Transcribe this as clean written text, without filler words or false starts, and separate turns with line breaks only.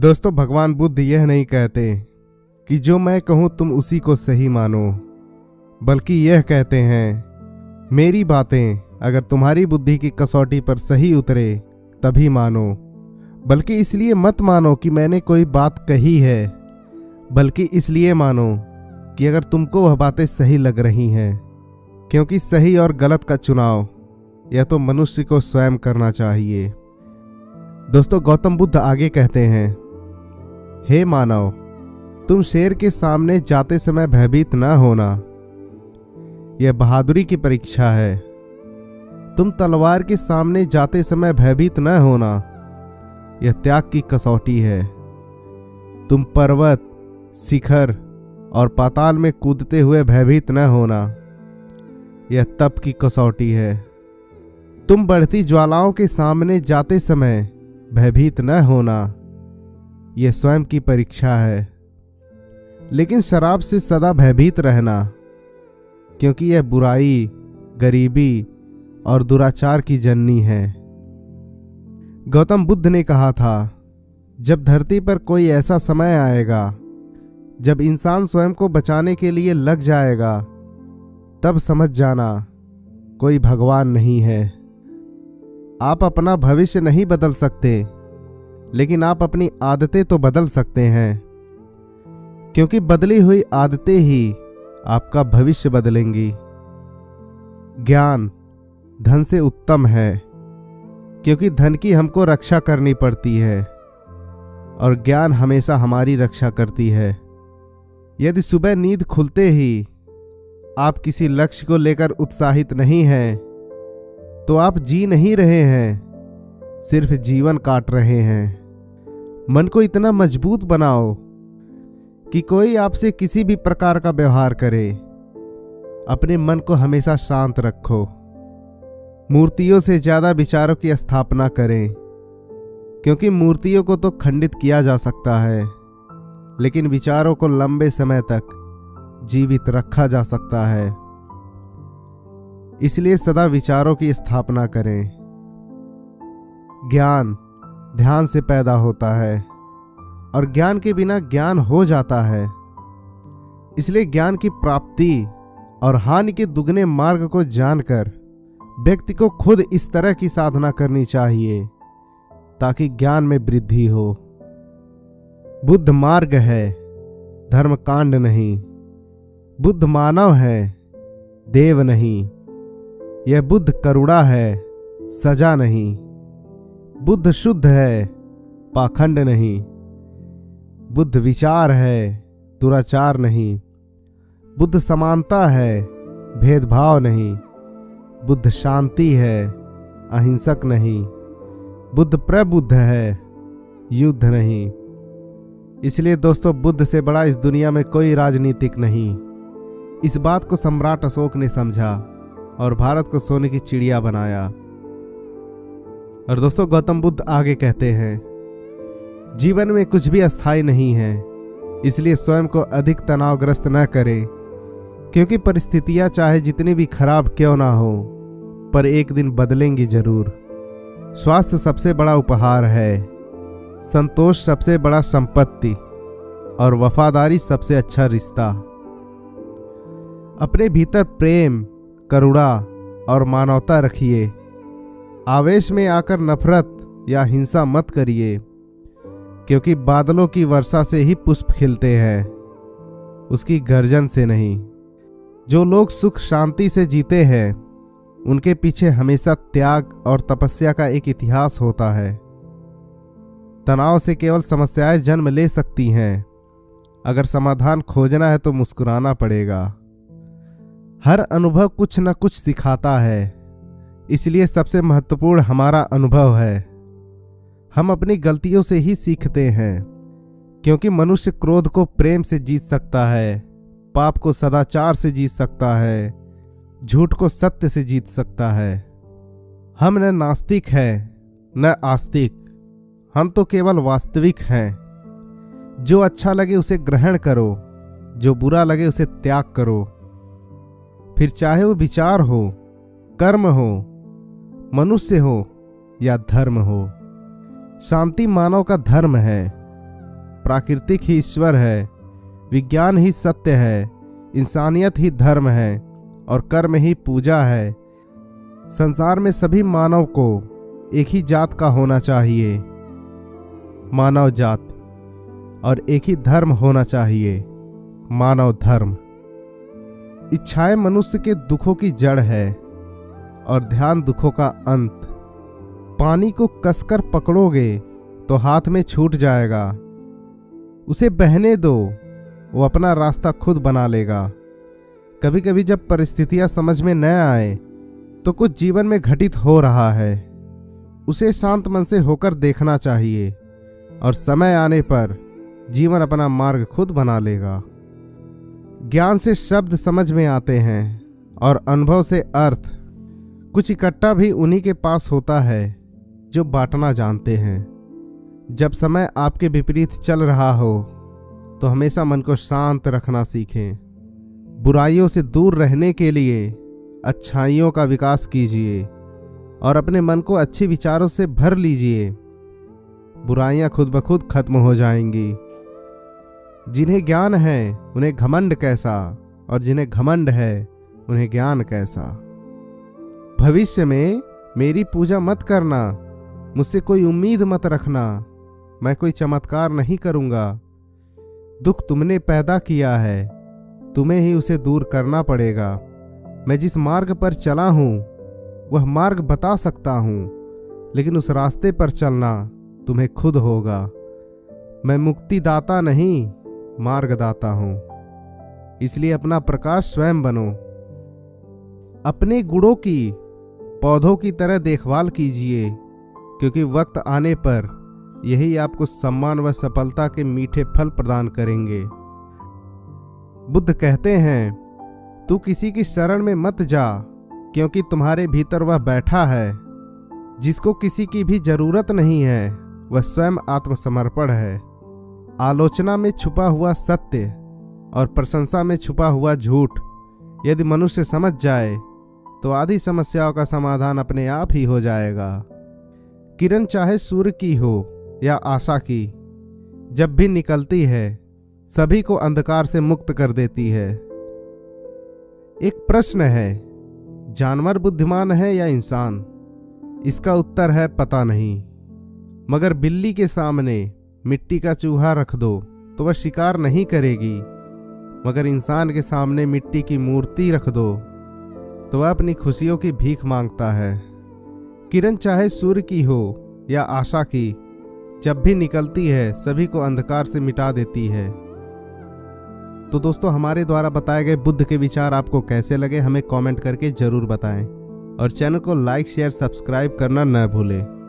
दोस्तों, भगवान बुद्ध यह नहीं कहते कि जो मैं कहूँ तुम उसी को सही मानो, बल्कि यह कहते हैं मेरी बातें अगर तुम्हारी बुद्धि की कसौटी पर सही उतरे तभी मानो। बल्कि इसलिए मत मानो कि मैंने कोई बात कही है, बल्कि इसलिए मानो कि अगर तुमको वह बातें सही लग रही हैं, क्योंकि सही और गलत का चुनाव यह तो मनुष्य को स्वयं करना चाहिए। दोस्तों, गौतम बुद्ध आगे कहते हैं, हे मानव, तुम शेर के सामने जाते समय भयभीत न होना, यह बहादुरी की परीक्षा है। तुम तलवार के सामने जाते समय भयभीत न होना, यह त्याग की कसौटी है। तुम पर्वत, शिखर और पाताल में कूदते हुए भयभीत न होना, यह तप की कसौटी है। तुम बढ़ती ज्वालाओं के सामने जाते समय भयभीत न होना, यह स्वयं की परीक्षा है। लेकिन शराब से सदा भयभीत रहना, क्योंकि यह बुराई, गरीबी और दुराचार की जननी है। गौतम बुद्ध ने कहा था, जब धरती पर कोई ऐसा समय आएगा जब इंसान स्वयं को बचाने के लिए लग जाएगा, तब समझ जाना कोई भगवान नहीं है। आप अपना भविष्य नहीं बदल सकते, लेकिन आप अपनी आदतें तो बदल सकते हैं, क्योंकि बदली हुई आदतें ही आपका भविष्य बदलेंगी। ज्ञान धन से उत्तम है, क्योंकि धन की हमको रक्षा करनी पड़ती है और ज्ञान हमेशा हमारी रक्षा करती है। यदि सुबह नींद खुलते ही आप किसी लक्ष्य को लेकर उत्साहित नहीं हैं, तो आप जी नहीं रहे हैं, सिर्फ जीवन काट रहे हैं। मन को इतना मजबूत बनाओ कि कोई आपसे किसी भी प्रकार का व्यवहार करे, अपने मन को हमेशा शांत रखो। मूर्तियों से ज्यादा विचारों की स्थापना करें, क्योंकि मूर्तियों को तो खंडित किया जा सकता है, लेकिन विचारों को लंबे समय तक जीवित रखा जा सकता है। इसलिए सदा विचारों की स्थापना करें। ज्ञान ध्यान से पैदा होता है और ज्ञान के बिना ज्ञान हो जाता है। इसलिए ज्ञान की प्राप्ति और हानि के दुगने मार्ग को जानकर व्यक्ति को खुद इस तरह की साधना करनी चाहिए ताकि ज्ञान में वृद्धि हो। बुद्ध मार्ग है, धर्म कांड नहीं। बुद्ध मानव है, देव नहीं। यह बुद्ध करुणा है, सजा नहीं। बुद्ध शुद्ध है, पाखंड नहीं। बुद्ध विचार है, दुराचार नहीं। बुद्ध समानता है, भेदभाव नहीं। बुद्ध शांति है, अहिंसक नहीं। बुद्ध प्रबुद्ध है, युद्ध नहीं। इसलिए दोस्तों, बुद्ध से बड़ा इस दुनिया में कोई राजनीतिक नहीं। इस बात को सम्राट अशोक ने समझा और भारत को सोने की चिड़िया बनाया। और दोस्तों, गौतम बुद्ध आगे कहते हैं, जीवन में कुछ भी अस्थायी नहीं है, इसलिए स्वयं को अधिक तनावग्रस्त न करें, क्योंकि परिस्थितियां चाहे जितनी भी खराब क्यों ना हो, पर एक दिन बदलेंगी जरूर। स्वास्थ्य सबसे बड़ा उपहार है, संतोष सबसे बड़ा संपत्ति और वफादारी सबसे अच्छा रिश्ता। अपने भीतर प्रेम, करुणा और मानवता रखिए। आवेश में आकर नफरत या हिंसा मत करिए, क्योंकि बादलों की वर्षा से ही पुष्प खिलते हैं, उसकी गर्जन से नहीं। जो लोग सुख शांति से जीते हैं, उनके पीछे हमेशा त्याग और तपस्या का एक इतिहास होता है। तनाव से केवल समस्याएं जन्म ले सकती हैं। अगर समाधान खोजना है तो मुस्कुराना पड़ेगा। हर अनुभव कुछ न कुछ सिखाता है, इसलिए सबसे महत्वपूर्ण हमारा अनुभव है। हम अपनी गलतियों से ही सीखते हैं, क्योंकि मनुष्य क्रोध को प्रेम से जीत सकता है, पाप को सदाचार से जीत सकता है, झूठ को सत्य से जीत सकता है। हम न नास्तिक हैं न आस्तिक, हम तो केवल वास्तविक हैं। जो अच्छा लगे उसे ग्रहण करो, जो बुरा लगे उसे त्याग करो। फिर चाहे वो विचार हो, कर्म हो, मनुष्य हो या धर्म हो। शांति मानव का धर्म है, प्राकृतिक ही ईश्वर है, विज्ञान ही सत्य है, इंसानियत ही धर्म है और कर्म ही पूजा है। संसार में सभी मानव को एक ही जात का होना चाहिए, मानव जात, और एक ही धर्म होना चाहिए, मानव धर्म। इच्छाएं मनुष्य के दुखों की जड़ है और ध्यान दुखों का अंत। पानी को कसकर पकड़ोगे तो हाथ में छूट जाएगा, उसे बहने दो, वो अपना रास्ता खुद बना लेगा। कभी कभी जब परिस्थितियां समझ में न आए तो कुछ जीवन में घटित हो रहा है, उसे शांत मन से होकर देखना चाहिए और समय आने पर जीवन अपना मार्ग खुद बना लेगा। ज्ञान से शब्द समझ में आते हैं और अनुभव से अर्थ। कुछ इकट्ठा भी उन्हीं के पास होता है जो बांटना जानते हैं। जब समय आपके विपरीत चल रहा हो तो हमेशा मन को शांत रखना सीखें। बुराइयों से दूर रहने के लिए अच्छाइयों का विकास कीजिए और अपने मन को अच्छे विचारों से भर लीजिए। बुराइयां खुद ब खुद खत्म हो जाएंगी। जिन्हें ज्ञान है उन्हें घमंड कैसा, और जिन्हें घमंड है उन्हें ज्ञान कैसा। भविष्य में मेरी पूजा मत करना, मुझसे कोई उम्मीद मत रखना, मैं कोई चमत्कार नहीं करूंगा। दुख तुमने पैदा किया है, तुम्हें ही उसे दूर करना पड़ेगा। मैं जिस मार्ग पर चला हूं वह मार्ग बता सकता हूं, लेकिन उस रास्ते पर चलना तुम्हें खुद होगा। मैं मुक्तिदाता नहीं, मार्गदाता हूं, इसलिए अपना प्रकाश स्वयं बनो। अपने गुणों की पौधों की तरह देखभाल कीजिए, क्योंकि वक्त आने पर यही आपको सम्मान व सफलता के मीठे फल प्रदान करेंगे। बुद्ध कहते हैं, तू किसी की शरण में मत जा, क्योंकि तुम्हारे भीतर वह बैठा है जिसको किसी की भी जरूरत नहीं है, वह स्वयं आत्मसमर्पण है। आलोचना में छुपा हुआ सत्य और प्रशंसा में छुपा हुआ झूठ यदि मनुष्य समझ जाए तो आधी समस्याओं का समाधान अपने आप ही हो जाएगा। किरण चाहे सूर्य की हो या आशा की, जब भी निकलती है सभी को अंधकार से मुक्त कर देती है। एक प्रश्न है, जानवर बुद्धिमान है या इंसान? इसका उत्तर है पता नहीं। मगर बिल्ली के सामने मिट्टी का चूहा रख दो तो वह शिकार नहीं करेगी, मगर इंसान के सामने मिट्टी की मूर्ति रख दो तो वह अपनी खुशियों की भीख मांगता है। किरण चाहे सूर्य की हो या आशा की, जब भी निकलती है सभी को अंधकार से मिटा देती है। तो दोस्तों, हमारे द्वारा बताए गए बुद्ध के विचार आपको कैसे लगे हमें कमेंट करके जरूर बताएं और चैनल को लाइक शेयर सब्सक्राइब करना न भूलें।